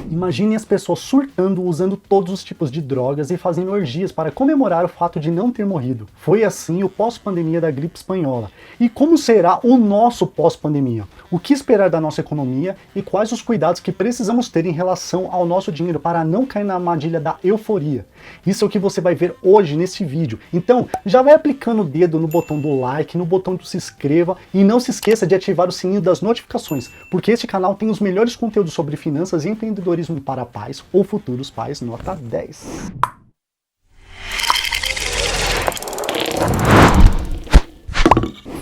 Imagine as pessoas surtando usando todos os tipos de drogas e fazendo orgias para comemorar o fato de não ter morrido. Foi assim o pós-pandemia da gripe espanhola. E como será o nosso pós-pandemia? O que esperar da nossa economia e quais os cuidados que precisamos ter em relação ao nosso dinheiro para não cair na armadilha da euforia? Isso é o que você vai ver hoje nesse vídeo. Então, já vai aplicando o dedo no botão do like, no botão do se inscreva e não se esqueça de ativar o sininho das notificações, porque este canal tem os melhores conteúdos sobre finanças e empreendedorismo para pais ou futuros pais, nota 10.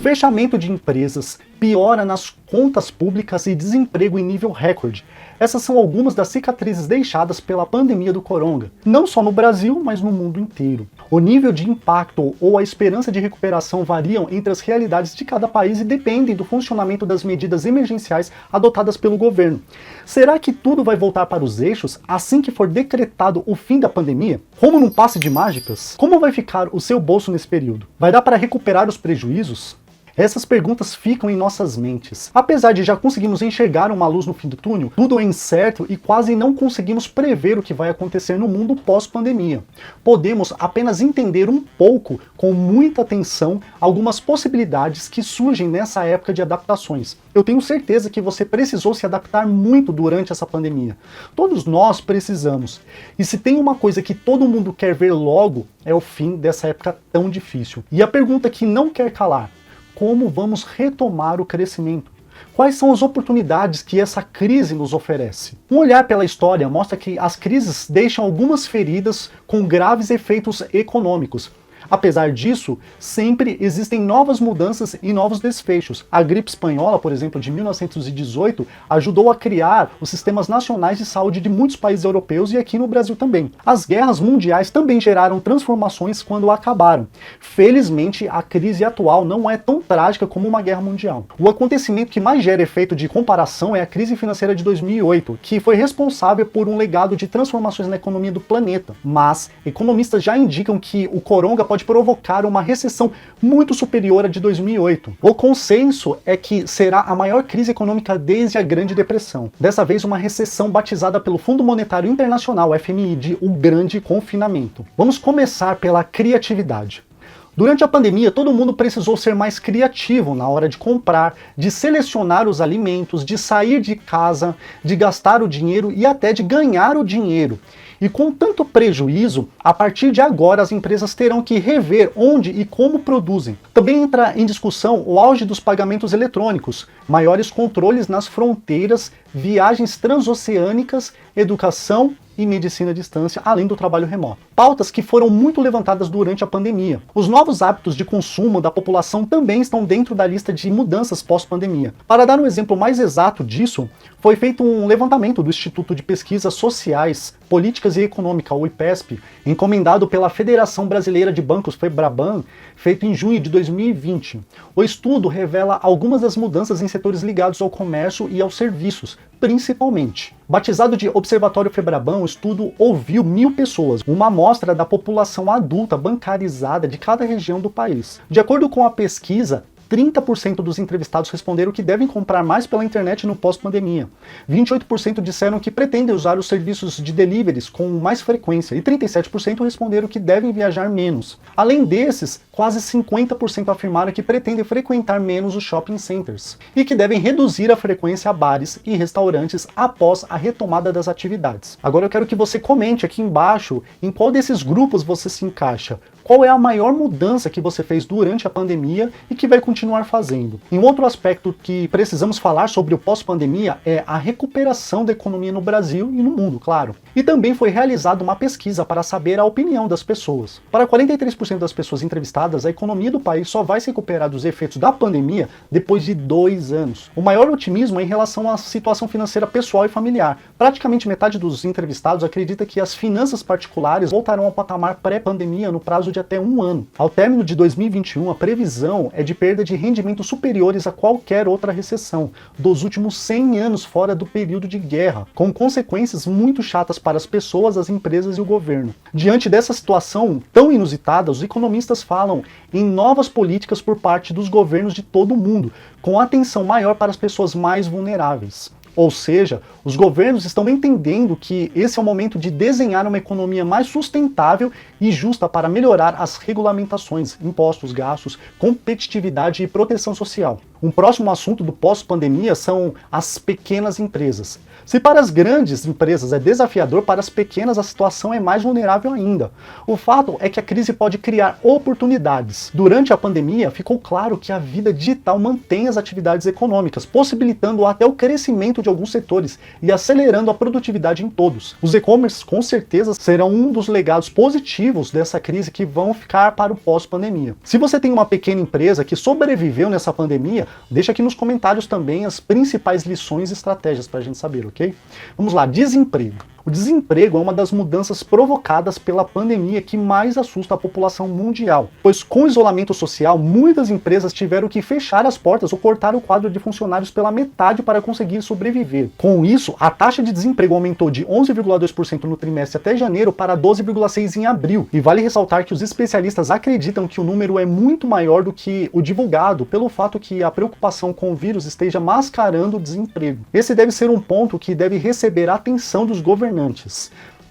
Fechamento de empresas, piora nas contas públicas e desemprego em nível recorde. Essas são algumas das cicatrizes deixadas pela pandemia do coronga, não só no Brasil, mas no mundo inteiro. O nível de impacto ou a esperança de recuperação variam entre as realidades de cada país e dependem do funcionamento das medidas emergenciais adotadas pelo governo. Será que tudo vai voltar para os eixos assim que for decretado o fim da pandemia? Como num passe de mágicas? Como vai ficar o seu bolso nesse período? Vai dar para recuperar os prejuízos? Essas perguntas ficam em nossas mentes. Apesar de já conseguirmos enxergar uma luz no fim do túnel, tudo é incerto e quase não conseguimos prever o que vai acontecer no mundo pós-pandemia. Podemos apenas entender um pouco, com muita atenção, algumas possibilidades que surgem nessa época de adaptações. Eu tenho certeza que você precisou se adaptar muito durante essa pandemia. Todos nós precisamos. E se tem uma coisa que todo mundo quer ver logo, é o fim dessa época tão difícil. E a pergunta que não quer calar: como vamos retomar o crescimento? Quais são as oportunidades que essa crise nos oferece? Um olhar pela história mostra que as crises deixam algumas feridas com graves efeitos econômicos. Apesar disso, sempre existem novas mudanças e novos desfechos. A gripe espanhola, por exemplo, de 1918, ajudou a criar os sistemas nacionais de saúde de muitos países europeus e aqui no Brasil também. As guerras mundiais também geraram transformações quando acabaram. Felizmente, a crise atual não é tão trágica como uma guerra mundial. O acontecimento que mais gera efeito de comparação é a crise financeira de 2008, que foi responsável por um legado de transformações na economia do planeta. Mas economistas já indicam que o coronga pode provocar uma recessão muito superior à de 2008. O consenso é que será a maior crise econômica desde a Grande Depressão. Dessa vez uma recessão batizada pelo Fundo Monetário Internacional, FMI, de o Grande Confinamento. Vamos começar pela criatividade. Durante a pandemia, todo mundo precisou ser mais criativo na hora de comprar, de selecionar os alimentos, de sair de casa, de gastar o dinheiro e até de ganhar o dinheiro. E com tanto prejuízo, a partir de agora as empresas terão que rever onde e como produzem. Também entra em discussão o auge dos pagamentos eletrônicos, maiores controles nas fronteiras, viagens transoceânicas, educação e medicina à distância, além do trabalho remoto. Pautas que foram muito levantadas durante a pandemia. Os novos hábitos de consumo da população também estão dentro da lista de mudanças pós-pandemia. Para dar um exemplo mais exato disso, foi feito um levantamento do Instituto de Pesquisas Sociais, Políticas e Econômica, o IPESP, encomendado pela Federação Brasileira de Bancos, FEBRABAN, feito em junho de 2020. O estudo revela algumas das mudanças em setores ligados ao comércio e aos serviços, principalmente. Batizado de Observatório FEBRABAN, o estudo ouviu 1.000 pessoas, uma amostra da população adulta bancarizada de cada região do país. De acordo com a pesquisa, 30% dos entrevistados responderam que devem comprar mais pela internet no pós-pandemia. 28% disseram que pretendem usar os serviços de deliveries com mais frequência e 37% responderam que devem viajar menos. Além desses, quase 50% afirmaram que pretendem frequentar menos os shopping centers e que devem reduzir a frequência a bares e restaurantes após a retomada das atividades. Agora eu quero que você comente aqui embaixo em qual desses grupos você se encaixa. Qual é a maior mudança que você fez durante a pandemia e que vai continuar fazendo? Em outro aspecto que precisamos falar sobre o pós-pandemia é a recuperação da economia no Brasil e no mundo, claro. E também foi realizada uma pesquisa para saber a opinião das pessoas. Para 43% das pessoas entrevistadas, a economia do país só vai se recuperar dos efeitos da pandemia depois de 2 anos. O maior otimismo é em relação à situação financeira pessoal e familiar. Praticamente metade dos entrevistados acredita que as finanças particulares voltarão ao patamar pré-pandemia no prazo de até 1 ano. Ao término de 2021, a previsão é de perda de rendimentos superiores a qualquer outra recessão dos últimos 100 anos fora do período de guerra, com consequências muito chatas para as pessoas, as empresas e o governo. Diante dessa situação tão inusitada, os economistas falam em novas políticas por parte dos governos de todo o mundo, com atenção maior para as pessoas mais vulneráveis. Ou seja, os governos estão entendendo que esse é o momento de desenhar uma economia mais sustentável e justa para melhorar as regulamentações, impostos, gastos, competitividade e proteção social. Um próximo assunto do pós-pandemia são as pequenas empresas. Se para as grandes empresas é desafiador, para as pequenas a situação é mais vulnerável ainda. O fato é que a crise pode criar oportunidades. Durante a pandemia, ficou claro que a vida digital mantém as atividades econômicas, possibilitando até o crescimento de alguns setores e acelerando a produtividade em todos. Os e-commerce com certeza serão um dos legados positivos dessa crise que vão ficar para o pós-pandemia. Se você tem uma pequena empresa que sobreviveu nessa pandemia, deixa aqui nos comentários também as principais lições e estratégias para a gente saber, ok? Vamos lá, desemprego. O desemprego é uma das mudanças provocadas pela pandemia que mais assusta a população mundial, pois com o isolamento social, muitas empresas tiveram que fechar as portas ou cortar o quadro de funcionários pela metade para conseguir sobreviver. Com isso, a taxa de desemprego aumentou de 11,2% no trimestre até janeiro para 12,6% em abril. E vale ressaltar que os especialistas acreditam que o número é muito maior do que o divulgado, pelo fato que a preocupação com o vírus esteja mascarando o desemprego. Esse deve ser um ponto que deve receber a atenção dos governantes,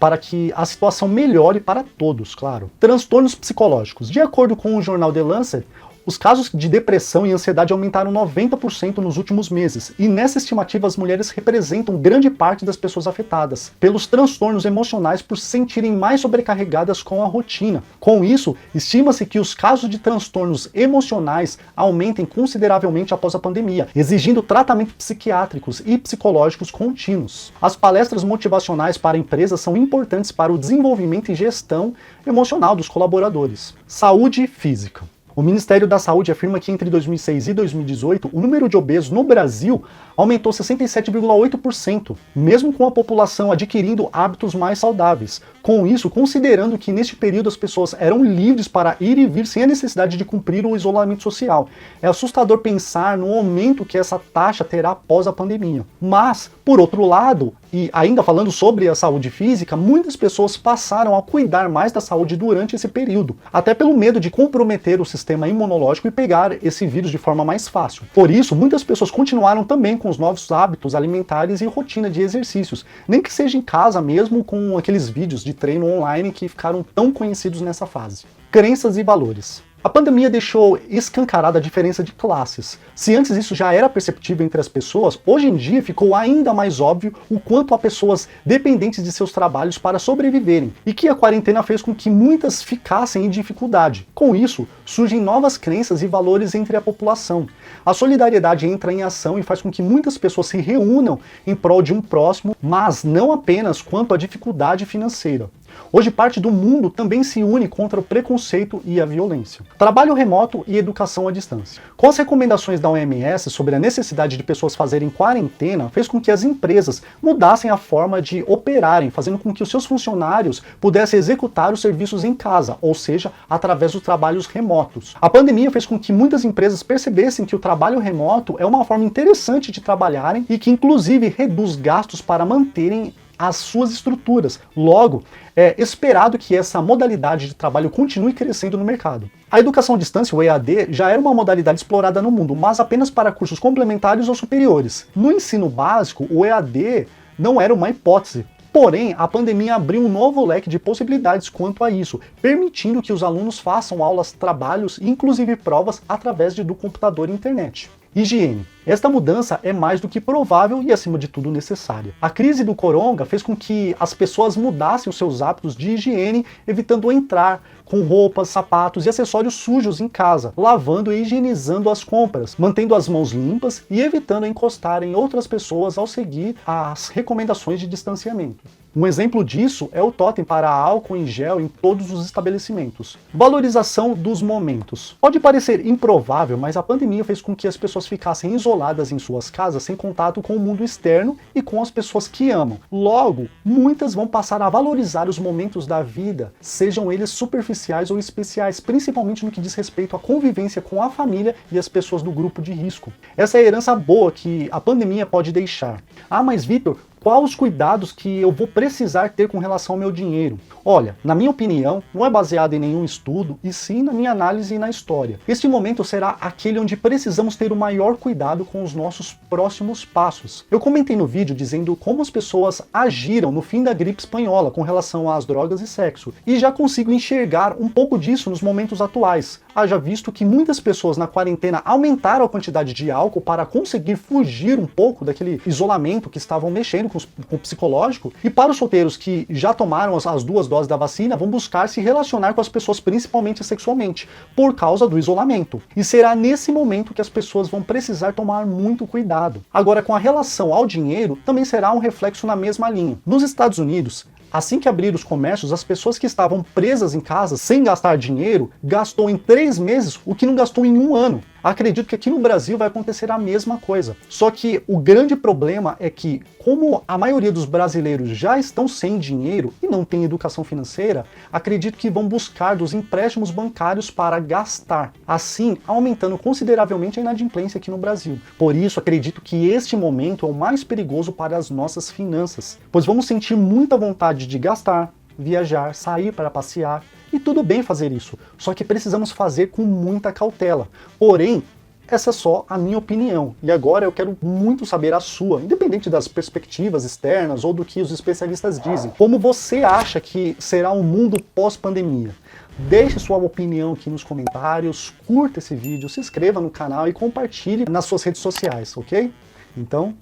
para que a situação melhore para todos, claro. Transtornos psicológicos. De acordo com o jornal The Lancet, os casos de depressão e ansiedade aumentaram 90% nos últimos meses, e nessa estimativa as mulheres representam grande parte das pessoas afetadas pelos transtornos emocionais por se sentirem mais sobrecarregadas com a rotina. Com isso, estima-se que os casos de transtornos emocionais aumentem consideravelmente após a pandemia, exigindo tratamentos psiquiátricos e psicológicos contínuos. As palestras motivacionais para empresas são importantes para o desenvolvimento e gestão emocional dos colaboradores. Saúde física. O Ministério da Saúde afirma que entre 2006 e 2018, o número de obesos no Brasil aumentou 67,8%, mesmo com a população adquirindo hábitos mais saudáveis. Com isso, considerando que neste período as pessoas eram livres para ir e vir sem a necessidade de cumprir o isolamento social. É assustador pensar no aumento que essa taxa terá após a pandemia. Mas, por outro lado, e ainda falando sobre a saúde física, muitas pessoas passaram a cuidar mais da saúde durante esse período, até pelo medo de comprometer o sistema imunológico e pegar esse vírus de forma mais fácil. Por isso, muitas pessoas continuaram também com os novos hábitos alimentares e rotina de exercícios, nem que seja em casa mesmo, com aqueles vídeos de treino online que ficaram tão conhecidos nessa fase. Crenças e valores. A pandemia deixou escancarada a diferença de classes. Se antes isso já era perceptível entre as pessoas, hoje em dia ficou ainda mais óbvio o quanto há pessoas dependentes de seus trabalhos para sobreviverem, e que a quarentena fez com que muitas ficassem em dificuldade. Com isso, surgem novas crenças e valores entre a população. A solidariedade entra em ação e faz com que muitas pessoas se reúnam em prol de um próximo, mas não apenas quanto à dificuldade financeira. Hoje parte do mundo também se une contra o preconceito e a violência. Trabalho remoto e educação à distância. Com as recomendações da OMS sobre a necessidade de pessoas fazerem quarentena, fez com que as empresas mudassem a forma de operarem, fazendo com que os seus funcionários pudessem executar os serviços em casa, ou seja, através dos trabalhos remotos. A pandemia fez com que muitas empresas percebessem que o trabalho remoto é uma forma interessante de trabalharem e que inclusive reduz gastos para manterem as suas estruturas. Logo, é esperado que essa modalidade de trabalho continue crescendo no mercado. A educação à distância, o EAD, já era uma modalidade explorada no mundo, mas apenas para cursos complementares ou superiores. No ensino básico, o EAD não era uma hipótese. Porém, a pandemia abriu um novo leque de possibilidades quanto a isso, permitindo que os alunos façam aulas, trabalhos e inclusive provas através do computador e internet. Higiene. Esta mudança é mais do que provável e, acima de tudo, necessária. A crise do coronga fez com que as pessoas mudassem os seus hábitos de higiene, evitando entrar com roupas, sapatos e acessórios sujos em casa, lavando e higienizando as compras, mantendo as mãos limpas e evitando encostar em outras pessoas ao seguir as recomendações de distanciamento. Um exemplo disso é o totem para álcool em gel em todos os estabelecimentos. Valorização dos momentos. Pode parecer improvável, mas a pandemia fez com que as pessoas ficassem isoladas em suas casas sem contato com o mundo externo e com as pessoas que amam. Logo, muitas vão passar a valorizar os momentos da vida, sejam eles superficiais ou especiais, principalmente no que diz respeito à convivência com a família e as pessoas do grupo de risco. Essa é a herança boa que a pandemia pode deixar. Ah, mas Vitor, Quais os cuidados que eu vou precisar ter com relação ao meu dinheiro? Olha, na minha opinião, não é baseado em nenhum estudo, e sim na minha análise e na história. Este momento será aquele onde precisamos ter o maior cuidado com os nossos próximos passos. Eu comentei no vídeo dizendo como as pessoas agiram no fim da gripe espanhola com relação às drogas e sexo, e já consigo enxergar um pouco disso nos momentos atuais. Haja visto que muitas pessoas na quarentena aumentaram a quantidade de álcool para conseguir fugir um pouco daquele isolamento que estavam mexendo com o psicológico, e para os solteiros que já tomaram as 2 doses da vacina, vão buscar se relacionar com as pessoas principalmente sexualmente, por causa do isolamento. E será nesse momento que as pessoas vão precisar tomar muito cuidado. Agora, com a relação ao dinheiro, também será um reflexo na mesma linha. Nos Estados Unidos, assim que abrir os comércios, as pessoas que estavam presas em casa sem gastar dinheiro, gastou em 3 meses o que não gastou em 1 ano. Acredito que aqui no Brasil vai acontecer a mesma coisa. Só que o grande problema é que, como a maioria dos brasileiros já estão sem dinheiro e não tem educação financeira, acredito que vão buscar dos empréstimos bancários para gastar, assim aumentando consideravelmente a inadimplência aqui no Brasil. Por isso, acredito que este momento é o mais perigoso para as nossas finanças, pois vamos sentir muita vontade de gastar, viajar, sair para passear, e tudo bem fazer isso, só que precisamos fazer com muita cautela. Porém, essa é só a minha opinião, e agora eu quero muito saber a sua, independente das perspectivas externas ou do que os especialistas dizem. Como você acha que será um mundo pós-pandemia? Deixe sua opinião aqui nos comentários, curta esse vídeo, se inscreva no canal e compartilhe nas suas redes sociais, ok? Então,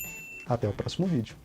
até o próximo vídeo.